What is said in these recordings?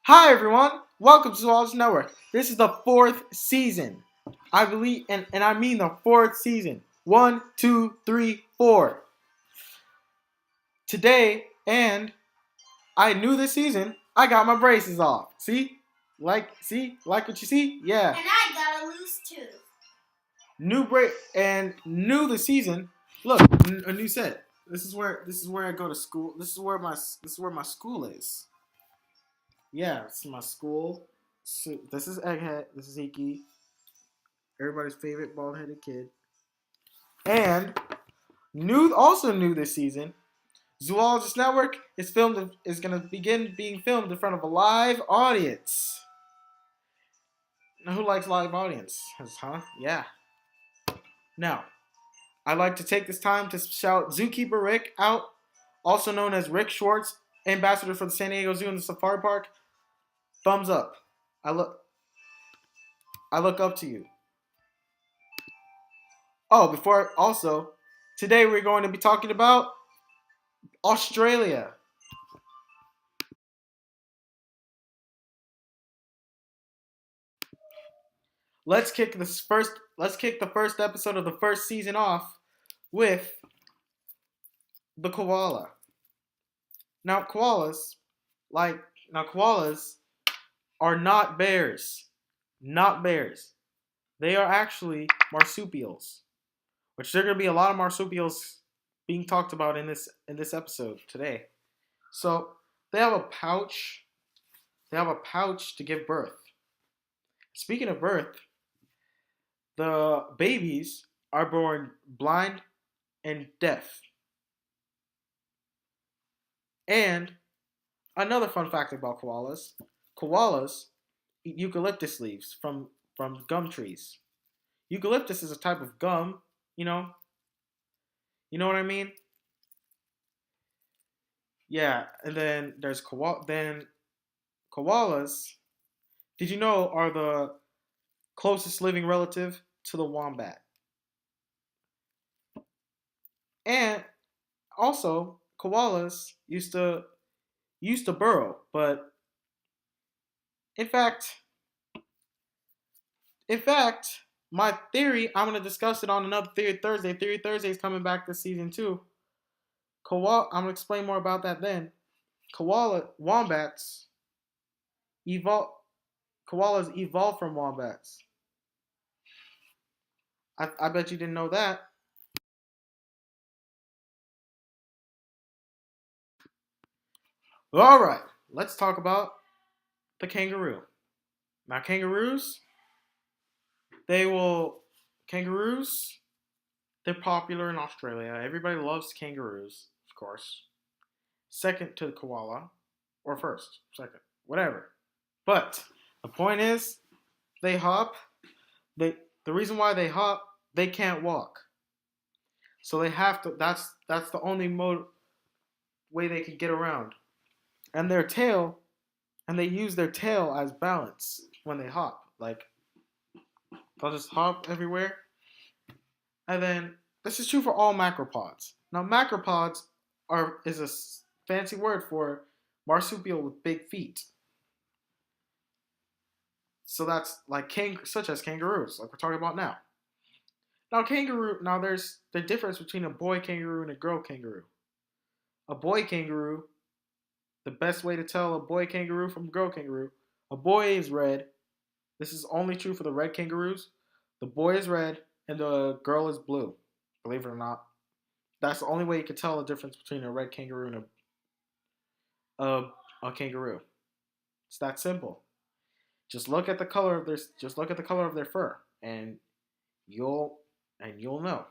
Hi everyone, welcome to Zoologist Network. This is the fourth season. I believe, and I mean the fourth season. 1, 2, 3, 4. Today, and I knew this season, I got my braces off. See? Like what you see? Yeah. And I got a loose tooth. New the season. Look, a new set. This is where I go to school. This is where my school is. Yeah, it's my school. So this is Egghead. This is Iki. Everybody's favorite bald-headed kid. And also new this season, Zoologist Network is going to begin being filmed in front of a live audience. Now, who likes live audiences? Huh? Yeah. Now, I'd like to take this time to shout Zookeeper Rick out, also known as Rick Schwartz, ambassador for the San Diego Zoo and the Safari Park. Thumbs up. I look up to you. Oh, today we're going to be talking about Australia. Let's kick the first episode of the first season off with the koala. Now koalas are not bears. Not bears. They are actually marsupials. Which there are going to be a lot of marsupials being talked about in this episode today. So they have a pouch. They have a pouch to give birth. Speaking of birth, the babies are born blind and deaf. And another fun fact about koalas eat eucalyptus leaves from gum trees. Eucalyptus is a type of gum, you know what I mean? Yeah, and then there's koalas, did you know, are the closest living relative to the wombat. And also, koalas used to burrow, but in fact, my theory, I'm going to discuss it on another Theory Thursday. Theory Thursday is coming back this season too. I'm going to explain more about that then. Wombats evolve. Koalas evolved from wombats. I bet you didn't know that. All right, let's talk about the kangaroo. Now, kangaroos, they're popular in Australia. Everybody loves kangaroos, of course. Second to the koala, or first, second, whatever. But the point is, they hop. The reason why they hop, they can't walk, so they have to. That's the only way they can get around. And they use their tail as balance when they hop. Like they'll just hop everywhere. And then this is true for all macropods. Now macropods is a fancy word for marsupial with big feet. So that's like such as kangaroos, like we're talking about now. Now there's the difference between a boy kangaroo and a girl kangaroo. A boy kangaroo, the best way to tell a boy kangaroo from a girl kangaroo, a boy is red. This is only true for the red kangaroos. The boy is red and the girl is blue. Believe it or not. That's the only way you can tell the difference between a red kangaroo and a kangaroo. It's that simple. Just look at the color of their fur, and you'll know.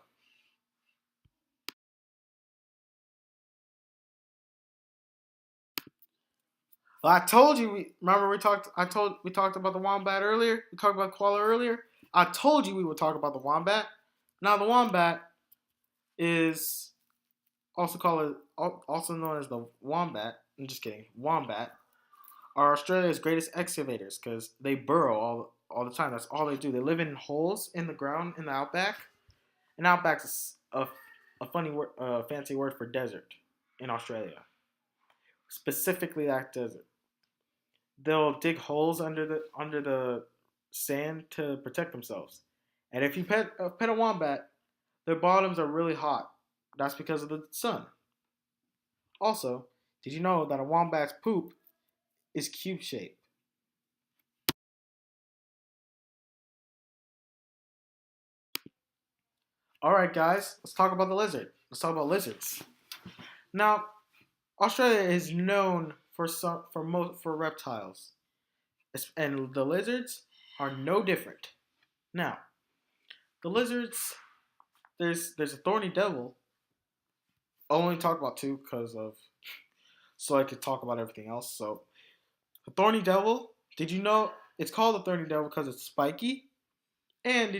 Well, I told you. We talked about the wombat earlier. We talked about koala earlier. I told you we would talk about the wombat. Now the wombat is also known as the wombat. I'm just kidding. Wombat are Australia's greatest excavators because they burrow all the time. That's all they do. They live in holes in the ground in the outback. And outback's a funny word, fancy word for desert in Australia. Specifically that desert. they'll dig holes under the sand to protect themselves. And if you pet a wombat, their bottoms are really hot. That's because of the sun. Also, did you know that a wombat's poop is cube shaped? All right, guys, let's talk about the lizard. Let's talk about lizards. Now, Australia is known for reptiles, and the lizards are no different. Now, the lizards, there's a thorny devil. I'll only talk about two so I could talk about everything else. So, the thorny devil. Did you know it's called the thorny devil because it's spiky? And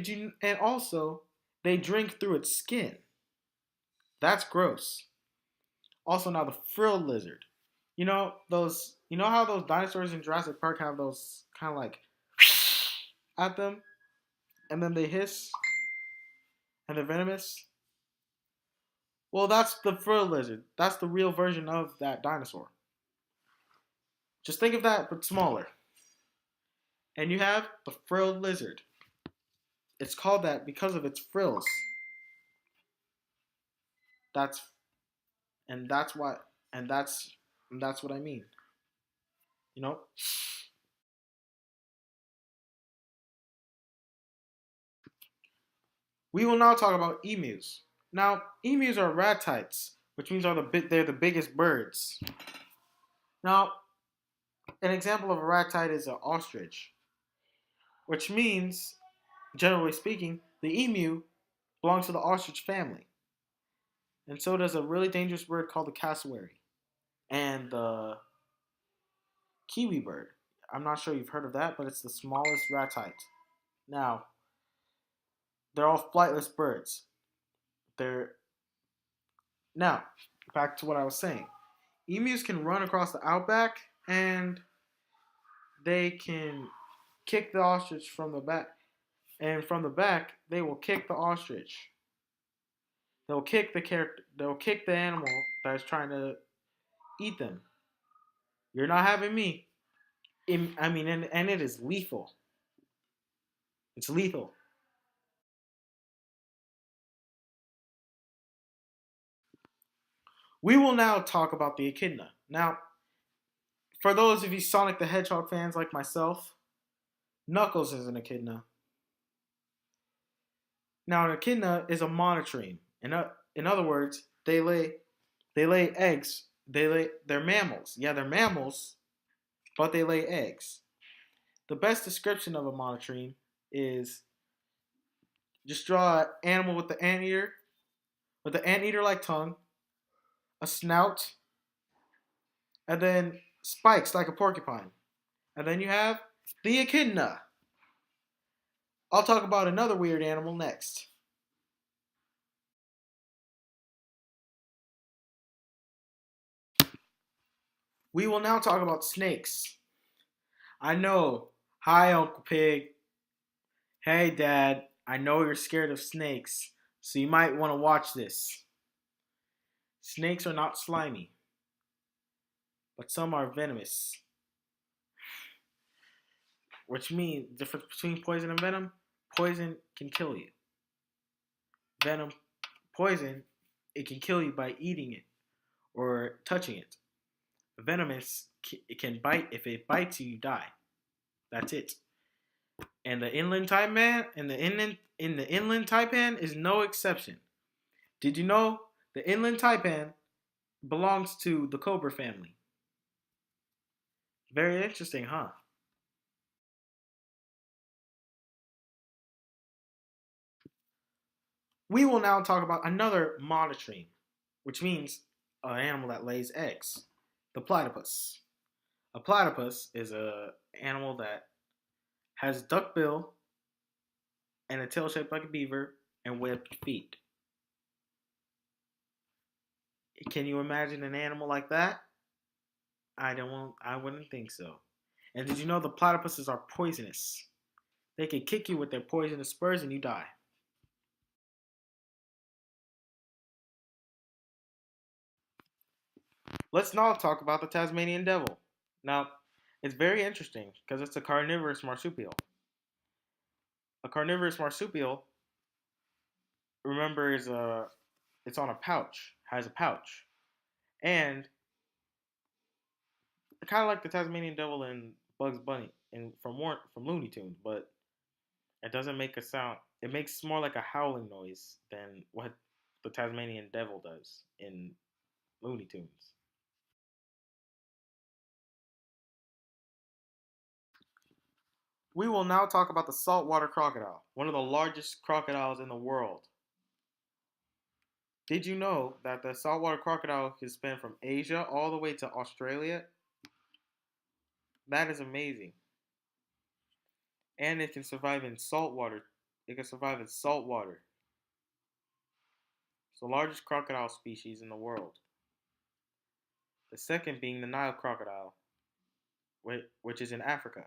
also they drink through its skin. That's gross. Also, now the frilled lizard. You know how those dinosaurs in Jurassic Park have those kind of like at them, and then they hiss and they're venomous. Well, that's the frilled lizard. That's the real version of that dinosaur. Just think of that, but smaller. And you have the frilled lizard. It's called that because of its frills. That's and that's why and that's what I mean. You know. We will now talk about emus. Now, emus are ratites, which means they're the biggest birds. Now, an example of a ratite is an ostrich, which means, generally speaking, the emu belongs to the ostrich family. And so does a really dangerous bird called the cassowary and the kiwi bird. I'm not sure you've heard of that, but it's the smallest ratite. Now, they're all flightless birds. They're now back to what I was saying. Emus can run across the outback and they can kick the ostrich from the back. And from the back, they will kick the ostrich. They'll kick the animal that is trying to eat them. You're not having me. And it is lethal. It's lethal. We will now talk about the echidna. Now, for those of you Sonic the Hedgehog fans like myself, Knuckles is an echidna. Now, an echidna is a monotreme. In other words, they lay eggs. They're mammals. Yeah, they're mammals, but they lay eggs. The best description of a monotreme is just draw an animal with the anteater like tongue, a snout, and then spikes like a porcupine. And then you have the echidna. I'll talk about another weird animal next. We will now talk about snakes. I know. Hi, Uncle Pig. Hey, Dad. I know you're scared of snakes, so you might want to watch this. Snakes are not slimy, but some are venomous, which means the difference between poison and venom. Poison can kill you. Venom, poison, it can kill you by eating it or touching it. Venomous, it can bite. If it bites you, you die. That's it. And the inland taipan inland taipan is no exception. Did you know the inland taipan belongs to the cobra family? Very interesting, huh? We will now talk about another monotreme, which means an animal that lays eggs. The platypus. A platypus is an animal that has duck bill and a tail shaped like a beaver and webbed feet. Can you imagine an animal like that? I wouldn't think so. And did you know the platypuses are poisonous? They can kick you with their poisonous spurs and you die. Let's now talk about the Tasmanian devil. Now, It's very interesting because it's a carnivorous marsupial. A carnivorous marsupial, remember, it's on a pouch, has a pouch, and kind of like the Tasmanian Devil and Bugs Bunny and from Looney Tunes, but it doesn't make a sound. It makes more like a howling noise than what the Tasmanian Devil does in Looney Tunes. We will now talk about the saltwater crocodile, one of the largest crocodiles in the world. Did you know that the saltwater crocodile can span from Asia all the way to Australia? That is amazing. And it can survive in salt water. It can survive in salt water. It's the largest crocodile species in the world. The second being the Nile crocodile, which is in Africa.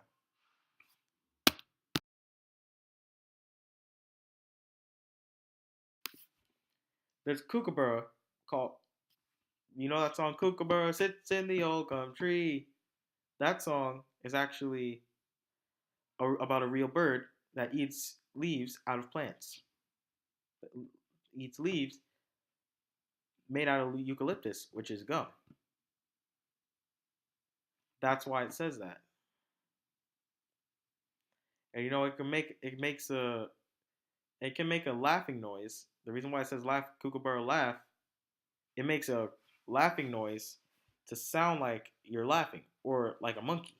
There's Kookaburra called, you know that song, Kookaburra sits in the old gum tree. That song is actually about a real bird that eats leaves out of plants. It eats leaves made out of eucalyptus, which is gum. That's why it says that. And you know it can make a laughing noise. The reason why it says laugh Kookaburra laugh, it makes a laughing noise to sound like you're laughing or like a monkey.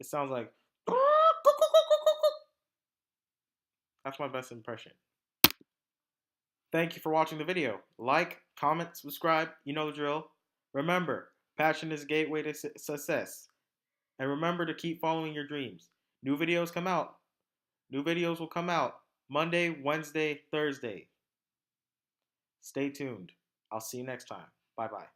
It sounds like that's my best impression. Thank you for watching the video. Like, comment, subscribe. You know the drill. Remember, passion is a gateway to success. And remember to keep following your dreams. New videos come out. New videos will come out Monday, Wednesday, Thursday. Stay tuned. I'll see you next time. Bye bye.